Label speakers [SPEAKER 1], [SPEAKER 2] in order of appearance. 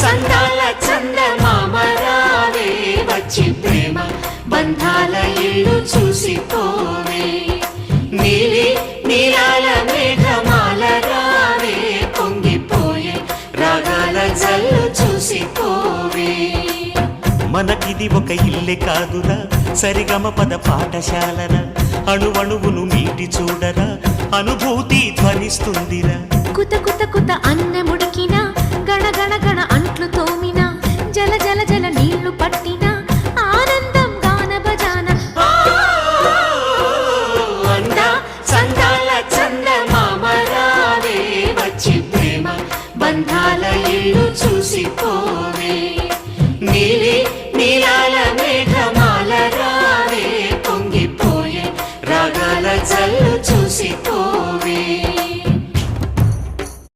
[SPEAKER 1] సందాల చందమామ రావే వచ్చి ప్రేమ బంధాల ఇల్లు చూసిపోవే నీలి నీలాల మేఘమాల రావే పొంగిపోయే రాగాల జల్లు చూసిపోవే
[SPEAKER 2] మనకిది ఒక ఇల్లే కాదురా సరిగమ పద పాఠశాలరా అణువణువును మీటి చూడరా అనుభూతి ధ్వనిస్తుందిరా